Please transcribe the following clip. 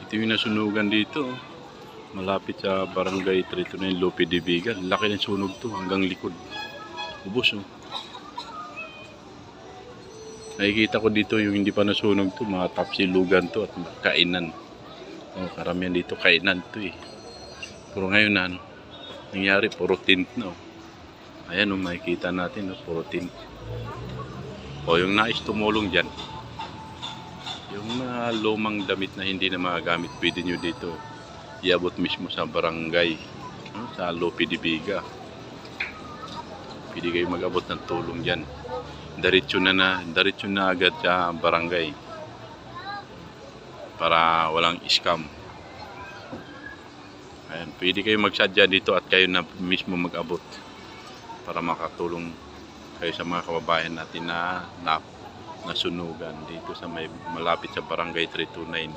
Ito yung nasunugan dito. Malapit sa Barangay 329 Lope de Vega. Laki ng sunog to hanggang likod. Ubos oh. Nakikita ko dito yung hindi pa nasunog to. Mga tapsilugan to at kainan. Oh, karamihan dito kainan to eh. Pero ngayon na ano, nangyari puro tint na oh. Ayan oh, makikita natin oh, puro tint. O yung nais tumulong dyan. Yung mga lumang damit na hindi na magagamit, pwede nyo dito iabot mismo sa barangay, no? Sa Lope de Vega. Pwede kayo mag-abot ng tulong dyan. Diretso na agad sa barangay para walang scam. Ayan, pwede kayo magsadya dito at kayo na mismo mag-abot para makatulong kayo sa mga kababayan natin na nasunugan dito sa may malapit sa Barangay 329